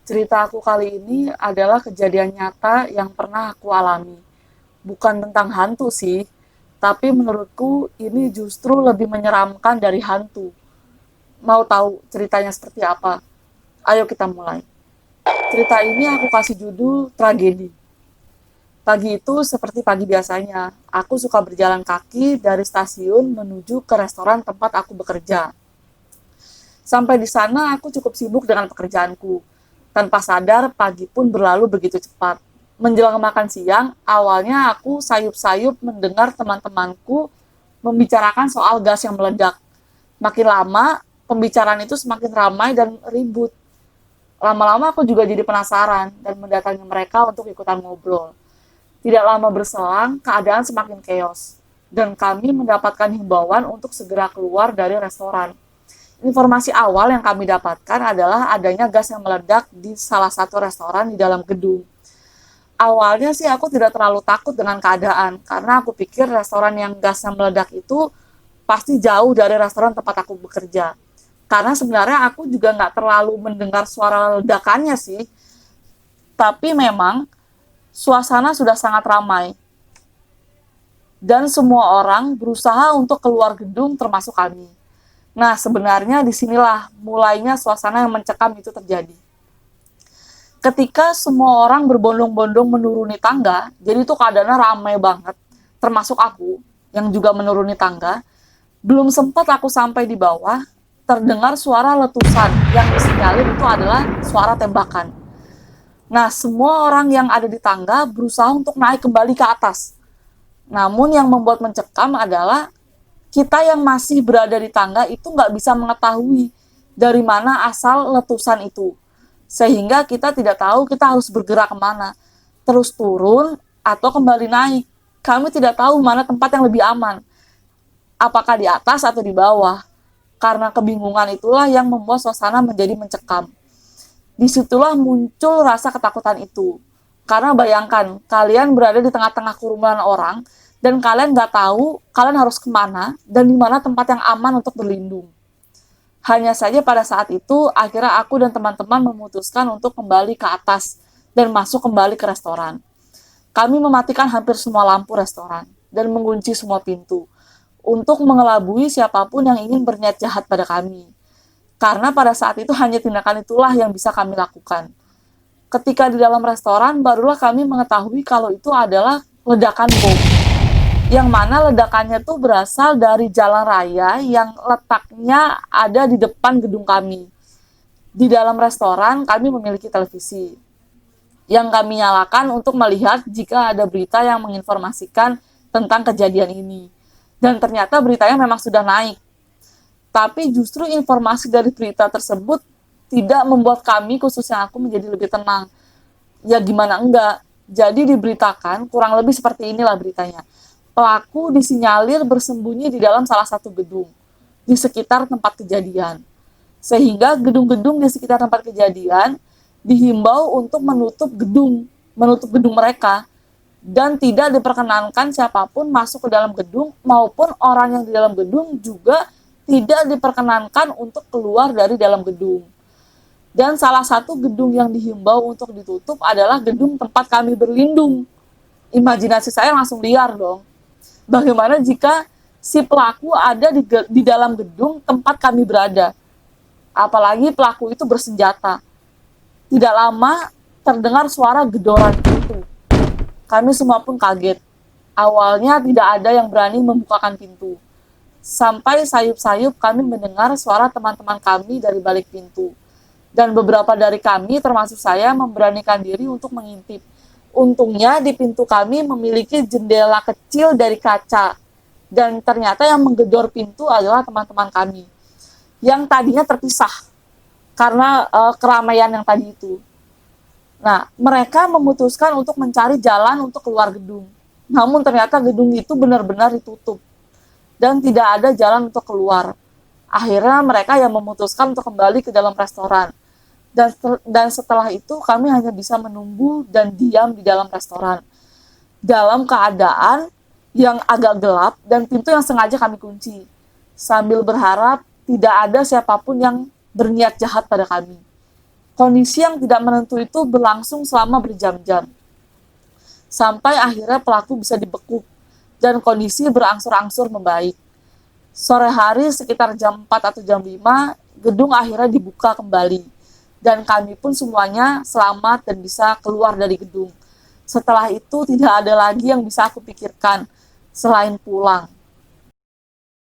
Cerita aku kali ini adalah kejadian nyata yang pernah aku alami. Bukan tentang hantu sih, tapi menurutku ini justru lebih menyeramkan dari hantu. Mau tahu ceritanya seperti apa? Ayo kita mulai. Cerita ini aku kasih judul tragedi. Pagi itu seperti pagi biasanya. Aku suka berjalan kaki dari stasiun menuju ke restoran tempat aku bekerja. Sampai di sana aku cukup sibuk dengan pekerjaanku. Tanpa sadar, pagi pun berlalu begitu cepat. Menjelang makan siang, awalnya aku sayup-sayup mendengar teman-temanku membicarakan soal gas yang meledak. Makin lama, pembicaraan itu semakin ramai dan ribut. Lama-lama aku juga jadi penasaran dan mendatangi mereka untuk ikutan ngobrol. Tidak lama berselang, keadaan semakin chaos. Dan kami mendapatkan himbauan untuk segera keluar dari restoran. Informasi awal yang kami dapatkan adalah adanya gas yang meledak di salah satu restoran di dalam gedung. Awalnya sih aku tidak terlalu takut dengan keadaan, karena aku pikir restoran yang gasnya meledak itu pasti jauh dari restoran tempat aku bekerja. Karena sebenarnya aku juga nggak terlalu mendengar suara ledakannya sih, tapi memang suasana sudah sangat ramai. Dan semua orang berusaha untuk keluar gedung termasuk kami. Nah, sebenarnya disinilah mulainya suasana yang mencekam itu terjadi. Ketika semua orang berbondong-bondong menuruni tangga, jadi itu keadaannya ramai banget, termasuk aku yang juga menuruni tangga. Belum sempat aku sampai di bawah, terdengar suara letusan yang disinyalir itu adalah suara tembakan. Nah, semua orang yang ada di tangga berusaha untuk naik kembali ke atas. Namun yang membuat mencekam adalah kita yang masih berada di tangga itu nggak bisa mengetahui dari mana asal letusan itu. Sehingga kita tidak tahu kita harus bergerak kemana. Terus turun atau kembali naik. Kami tidak tahu mana tempat yang lebih aman. Apakah di atas atau di bawah. Karena kebingungan itulah yang membuat suasana menjadi mencekam. Disitulah muncul rasa ketakutan itu. Karena bayangkan, kalian berada di tengah-tengah kerumunan orang, dan kalian nggak tahu kalian harus kemana dan di mana tempat yang aman untuk berlindung. Hanya saja pada saat itu, akhirnya aku dan teman-teman memutuskan untuk kembali ke atas dan masuk kembali ke restoran. Kami mematikan hampir semua lampu restoran dan mengunci semua pintu untuk mengelabui siapapun yang ingin berniat jahat pada kami. Karena pada saat itu hanya tindakan itulah yang bisa kami lakukan. Ketika di dalam restoran, barulah kami mengetahui kalau itu adalah ledakan bom. Yang mana ledakannya tuh berasal dari jalan raya yang letaknya ada di depan gedung kami. Di dalam restoran kami memiliki televisi yang kami nyalakan untuk melihat jika ada berita yang menginformasikan tentang kejadian ini. Dan ternyata beritanya memang sudah naik. Tapi justru informasi dari berita tersebut tidak membuat kami, khususnya aku, menjadi lebih tenang. Ya gimana enggak. Jadi diberitakan, kurang lebih seperti inilah beritanya. Pelaku disinyalir bersembunyi di dalam salah satu gedung di sekitar tempat kejadian. Sehingga gedung-gedung di sekitar tempat kejadian dihimbau untuk menutup gedung mereka dan tidak diperkenankan siapapun masuk ke dalam gedung maupun orang yang di dalam gedung juga tidak diperkenankan untuk keluar dari dalam gedung. Dan salah satu gedung yang dihimbau untuk ditutup adalah gedung tempat kami berlindung. Imajinasi saya langsung liar dong. Bagaimana jika si pelaku ada di dalam gedung tempat kami berada? Apalagi pelaku itu bersenjata. Tidak lama terdengar suara gedoran pintu. Kami semua pun kaget. Awalnya tidak ada yang berani membukakan pintu. Sampai sayup-sayup kami mendengar suara teman-teman kami dari balik pintu. Dan beberapa dari kami, termasuk saya, memberanikan diri untuk mengintip. Untungnya di pintu kami memiliki jendela kecil dari kaca. Dan ternyata yang menggedor pintu adalah teman-teman kami. Yang tadinya terpisah karena keramaian yang tadi itu. Nah, mereka memutuskan untuk mencari jalan untuk keluar gedung. Namun ternyata gedung itu benar-benar ditutup. Dan tidak ada jalan untuk keluar. Akhirnya mereka yang memutuskan untuk kembali ke dalam restoran. Dan setelah itu kami hanya bisa menunggu dan diam di dalam restoran. Dalam keadaan yang agak gelap dan pintu yang sengaja kami kunci. Sambil berharap tidak ada siapapun yang berniat jahat pada kami. Kondisi yang tidak menentu itu berlangsung selama berjam-jam. Sampai akhirnya pelaku bisa dibekuk dan kondisi berangsur-angsur membaik. Sore hari sekitar jam 4 atau jam 5, gedung akhirnya dibuka kembali. Dan kami pun semuanya selamat dan bisa keluar dari gedung. Setelah itu tidak ada lagi yang bisa aku pikirkan selain pulang.